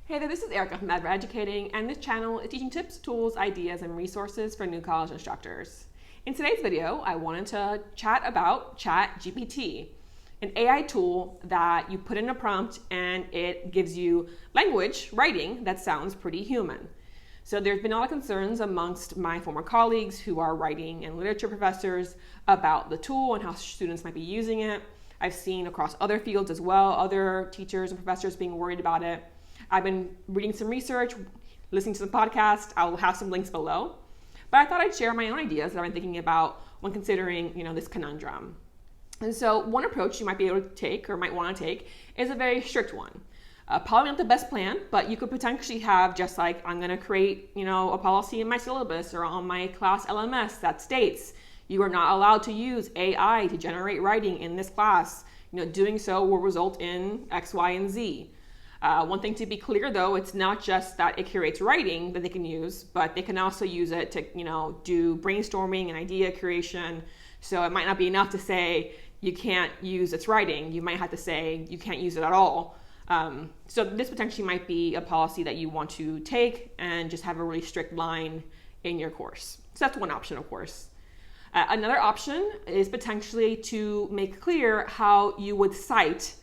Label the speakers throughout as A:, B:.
A: Hey there, this is Erica from Adver Educating, and this channel is teaching tips, tools, ideas, and resources for new college instructors. In today's video, I wanted to chat about ChatGPT, an AI tool that you put in a prompt and it gives you language, writing, that sounds pretty human. So there's been a lot of concerns amongst my former colleagues who are writing and literature professors about the tool and how students might be using it. I've seen across other fields as well, other teachers and professors being worried about it. I've been reading some research, listening to some podcasts. I'll have some links below. But I thought I'd share my own ideas that I've been thinking about when considering, this conundrum. And so one approach you might be able to take or might want to take is a very strict one. Probably not the best plan, but you could potentially have just like, I'm going to create, a policy in my syllabus or on my class LMS that states you are not allowed to use AI to generate writing in this class. Doing so will result in X, Y, and Z. One thing to be clear though, it's not just that it curates writing that they can use, but they can also use it to, do brainstorming and idea creation. So it might not be enough to say you can't use its writing. You might have to say you can't use it at all. So this potentially might be a policy that you want to take and just have a really strict line in your course. So that's one option, of course. Another option is potentially to make clear how you would cite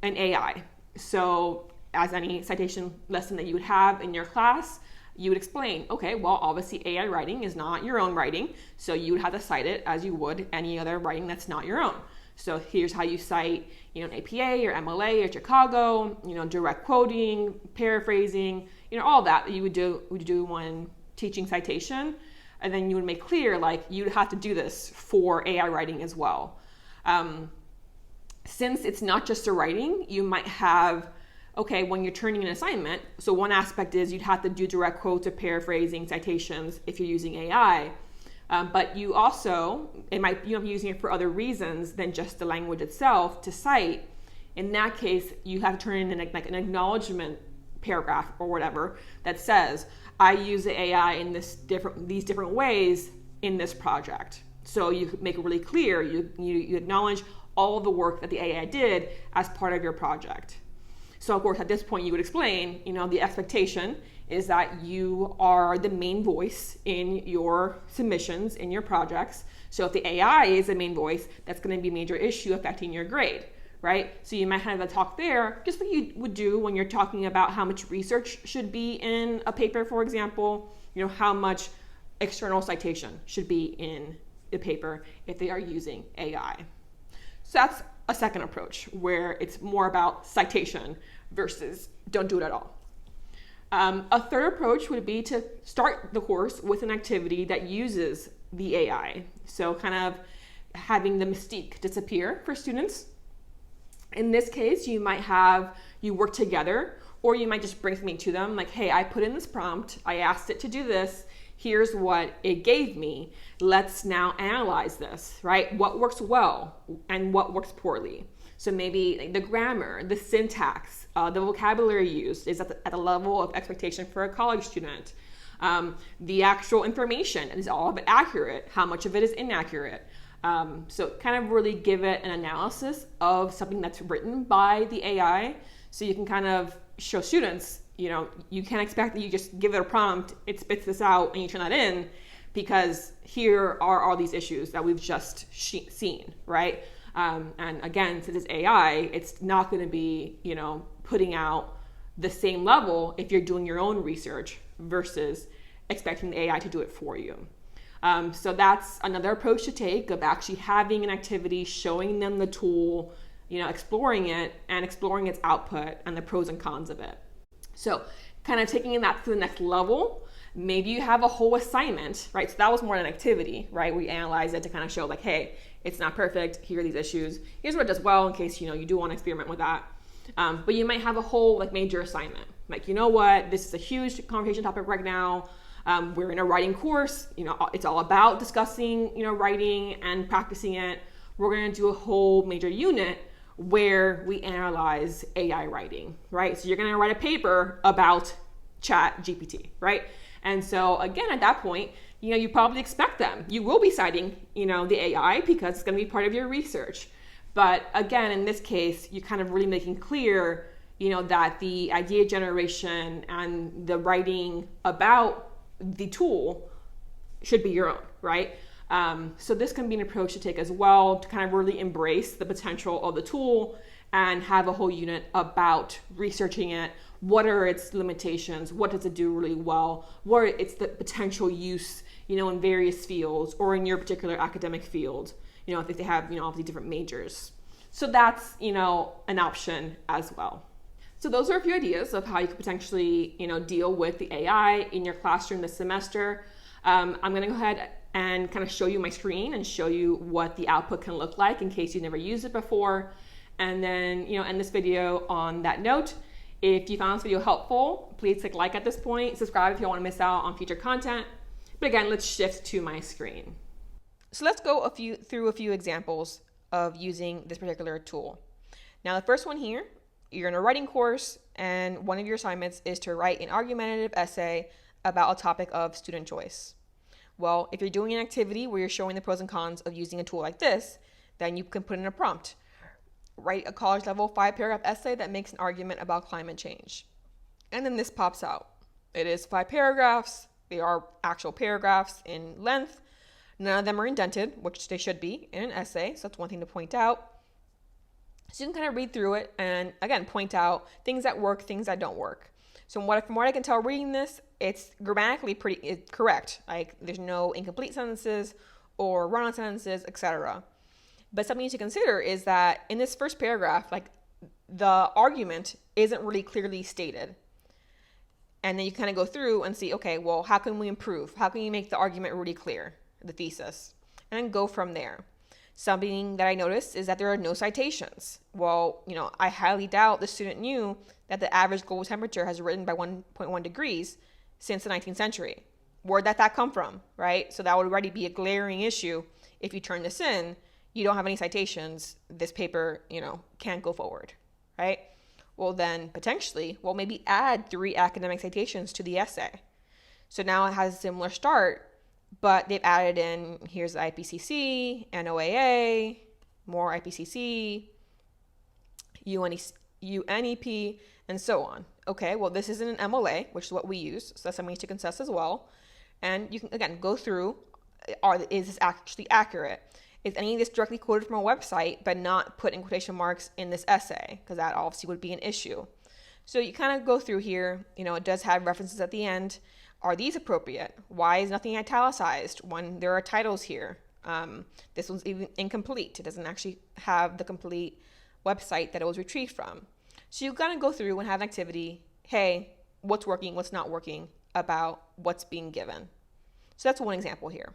A: an AI. So as any citation lesson that you would have in your class, you would explain, okay, well, obviously AI writing is not your own writing, so you would have to cite it as you would any other writing that's not your own. So here's how you cite, an APA or MLA or Chicago, direct quoting, paraphrasing, all that you would do when teaching citation. And then you would make clear, like, you'd have to do this for AI writing as well. Since it's not just a writing, you might have, when you're turning an assignment, so one aspect is you'd have to do direct quotes or paraphrasing citations if you're using AI. But you might be using it for other reasons than just the language itself to cite. In that case, you have to turn in an acknowledgement paragraph or whatever that says, I use the AI in these different ways in this project. So you make it really clear, you acknowledge all of the work that the AI did as part of your project. So of course, at this point, you would explain, the expectation is that you are the main voice in your submissions, in your projects. So if the AI is the main voice, that's going to be a major issue affecting your grade, right? So you might have a talk there, just like you would do when you're talking about how much research should be in a paper, for example, how much external citation should be in the paper if they are using AI. So that's a second approach where it's more about citation versus don't do it at all. A third approach would be to start the course with an activity that uses the AI. So kind of having the mystique disappear for students. In this case, you might you work together, or you might just bring something to them like, hey, I put in this prompt, I asked it to do this, here's what it gave me. Let's now analyze this, right? What works well and what works poorly. So maybe the grammar, the syntax, the vocabulary used is at the level of expectation for a college student. The actual information, is all of it accurate? How much of it is inaccurate? So kind of really give it an analysis of something that's written by the AI, so you can kind of show students, you can't expect that you just give it a prompt, it spits this out, and you turn that in, because here are all these issues that we've just seen, right? And again, since it's AI, it's not going to be, putting out the same level if you're doing your own research versus expecting the AI to do it for you. So that's another approach to take, of actually having an activity, showing them the tool, exploring it and exploring its output and the pros and cons of it. So kind of taking that to the next level, maybe you have a whole assignment, right? So that was more an activity, right? We analyze it to kind of show like, hey, it's not perfect. Here are these issues. Here's what it does well in case, you do want to experiment with that. But you might have a whole major assignment. Like, this is a huge conversation topic right now. We're in a writing course, it's all about discussing, writing and practicing it. We're going to do a whole major unit where we analyze AI writing, right? So you're going to write a paper about ChatGPT, right? And so again, at that point, you probably expect them. You will be citing, the AI because it's going to be part of your research. But again, in this case, you're kind of really making clear, that the idea generation and the writing about the tool should be your own, right? So this can be an approach to take as well, to kind of really embrace the potential of the tool and have a whole unit about researching it. What are its limitations? What does it do really well? What are its the potential use, in various fields or in your particular academic field, if they have, all the different majors. So that's, an option as well. So those are a few ideas of how you could potentially, deal with the AI in your classroom this semester. I'm going to go ahead and kind of show you my screen and show you what the output can look like in case you've never used it before. And then, end this video on that note. If you found this video helpful, please click like at this point, subscribe if you don't want to miss out on future content. But again, let's shift to my screen. So let's go through a few examples of using this particular tool. Now, the first one here, you're in a writing course, and one of your assignments is to write an argumentative essay about a topic of student choice. Well, if you're doing an activity where you're showing the pros and cons of using a tool like this, then you can put in a prompt. Write a college-level 5-paragraph essay that makes an argument about climate change. And then this pops out. It is 5 paragraphs. They are actual paragraphs in length. None of them are indented, which they should be in an essay, so that's one thing to point out. So you can kind of read through it and, again, point out things that work, things that don't work. So from what I can tell reading this, it's grammatically pretty correct. Like, there's no incomplete sentences or run-on sentences, etc. But something to consider is that in this first paragraph, like, the argument isn't really clearly stated. And then you kind of go through and see, okay, well, how can we improve? How can we make the argument really clear, the thesis? And then go from there. Something that I noticed is that there are no citations. Well, I highly doubt the student knew that the average global temperature has risen by 1.1 degrees since the 19th century. Where'd that come from, right? So that would already be a glaring issue. If you turn this in, you don't have any citations, this paper, can't go forward, right? Well, then potentially, maybe add 3 academic citations to the essay. So now it has a similar start, but they've added in, here's the IPCC, NOAA, more IPCC, UNEP, and so on. Okay, well, this isn't an MLA, which is what we use, so that's something to consider as well. And you can, again, go through, is this actually accurate? Is any of this directly quoted from a website, but not put in quotation marks in this essay? Because that obviously would be an issue. So you kind of go through here, it does have references at the end. Are these appropriate? Why is nothing italicized when there are titles here? This one's even incomplete. It doesn't actually have the complete website that it was retrieved from. So you kind of go through and have an activity. Hey, what's working, what's not working about what's being given. So that's one example here.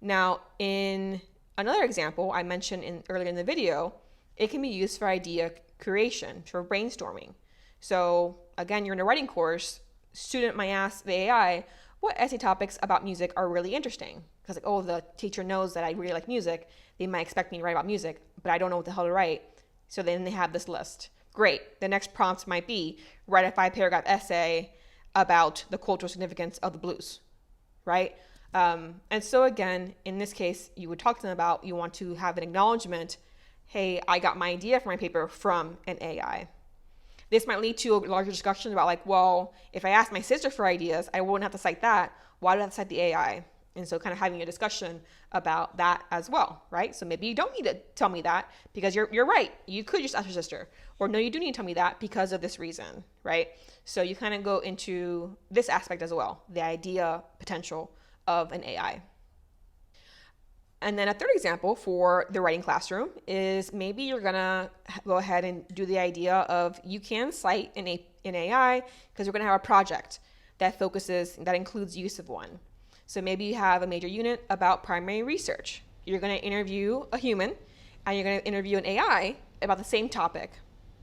A: Now, in another example I mentioned earlier in the video, it can be used for idea creation, for brainstorming. So again, you're in a writing course, student might ask the AI, what essay topics about music are really interesting? Because the teacher knows that I really like music. They might expect me to write about music, but I don't know what the hell to write. So then they have this list. Great. The next prompt might be write a 5-paragraph essay about the cultural significance of the blues, right? And so again, in this case, you would talk to them about, you want to have an acknowledgement, hey, I got my idea for my paper from an AI. This might lead to a larger discussion about if I asked my sister for ideas, I wouldn't have to cite that. Why do I have to cite the AI? And so kind of having a discussion about that as well, right? So maybe you don't need to tell me that because you're right. You could just ask your sister. Or no, you do need to tell me that because of this reason, right? So you kind of go into this aspect as well, the idea potential of an AI. And then a third example for the writing classroom is maybe you're gonna go ahead and do the idea of you can cite an AI because we're gonna have a project that includes use of one. So maybe you have a major unit about primary research. You're gonna interview a human and you're gonna interview an AI about the same topic.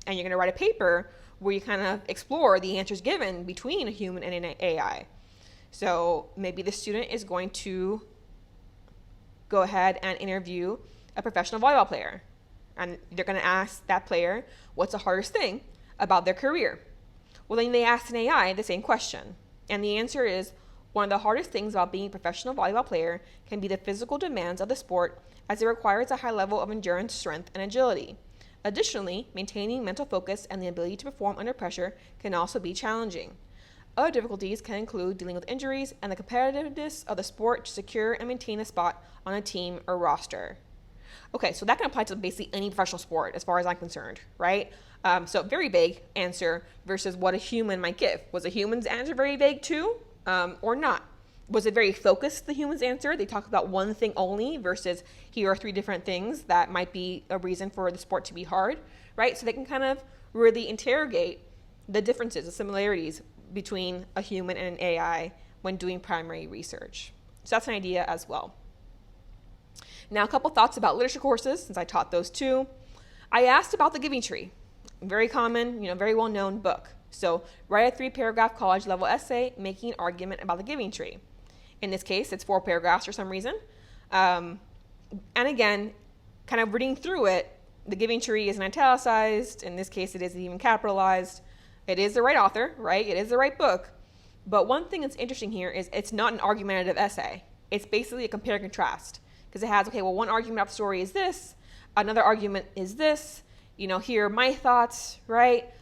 A: And you're gonna write a paper where you kind of explore the answers given between a human and an AI. So maybe the student is going to go ahead and interview a professional volleyball player. And they're going to ask that player, what's the hardest thing about their career? Well, then they ask an AI the same question. And the answer is, one of the hardest things about being a professional volleyball player can be the physical demands of the sport, as it requires a high level of endurance, strength, and agility. Additionally, maintaining mental focus and the ability to perform under pressure can also be challenging. Other difficulties can include dealing with injuries and the competitiveness of the sport to secure and maintain a spot on a team or roster. Okay, so that can apply to basically any professional sport as far as I'm concerned, right? So very vague answer versus what a human might give. Was a human's answer very vague too, or not? Was it very focused, the human's answer? They talk about one thing only versus here are 3 different things that might be a reason for the sport to be hard, right? So they can kind of really interrogate the differences, the similarities between a human and an AI when doing primary research. So that's an idea as well. Now, a couple thoughts about literature courses, since I taught those too. I asked about the Giving Tree. Very common, very well-known book. So write a 3-paragraph college-level essay making an argument about the Giving Tree. In this case, it's 4 paragraphs for some reason. And again, kind of reading through it, the Giving Tree isn't italicized. In this case, it isn't even capitalized. It is the right author, right? It is the right book. But one thing that's interesting here is it's not an argumentative essay. It's basically a compare and contrast. Because it has, okay, well, one argument of the story is this. Another argument is this. Here are my thoughts, right?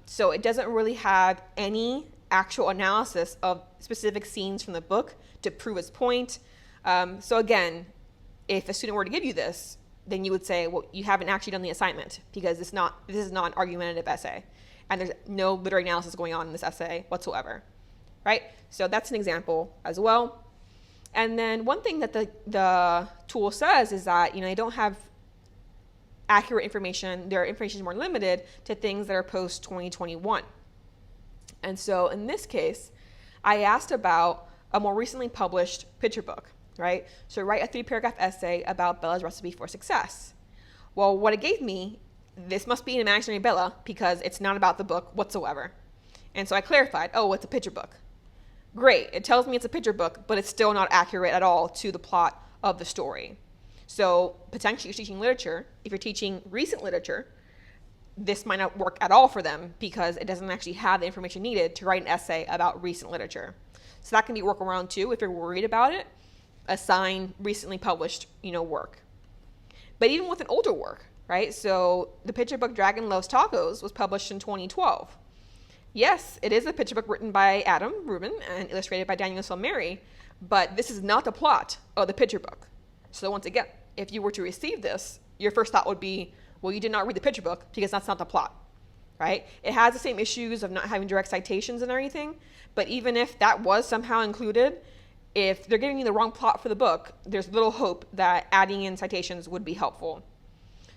A: So it doesn't really have any actual analysis of specific scenes from the book to prove its point. So again, if a student were to give you this, then you would say, well, you haven't actually done the assignment because this is not an argumentative essay. And there's no literary analysis going on in this essay whatsoever, right? So that's an example as well. And then one thing that the tool says is that, they don't have accurate information. Their information is more limited to things that are post 2021. And so in this case, I asked about a more recently published picture book, right? So write a 3-paragraph essay about Bella's recipe for success. Well, what it gave me, this must be an imaginary Bella because it's not about the book whatsoever. And so I clarified, it's a picture book. Great, it tells me it's a picture book, but it's still not accurate at all to the plot of the story. So potentially you're teaching literature. If you're teaching recent literature, this might not work at all for them because it doesn't actually have the information needed to write an essay about recent literature. So that can be a workaround too if you're worried about it. Assign recently published, work. But even with an older work, right? So the picture book Dragon Loves Tacos was published in 2012. Yes, it is a picture book written by Adam Rubin and illustrated by Daniel Salmeri, but this is not the plot of the picture book. So once again, if you were to receive this, your first thought would be, well, you did not read the picture book because that's not the plot, right? It has the same issues of not having direct citations and everything, but even if that was somehow included, if they're giving you the wrong plot for the book, there's little hope that adding in citations would be helpful.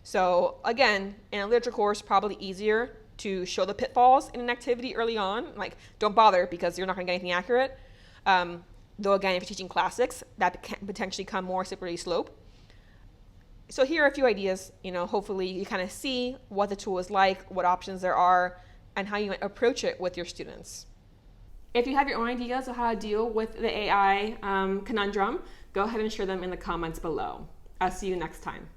A: So again, in a literature course, probably easier to show the pitfalls in an activity early on. Like, don't bother because you're not going to get anything accurate. Though again, if you're teaching classics, that can potentially come more slippery slope. So here are a few ideas. Hopefully you kind of see what the tool is like, what options there are, and how you might approach it with your students. If you have your own ideas of how to deal with the AI conundrum, go ahead and share them in the comments below. I'll see you next time.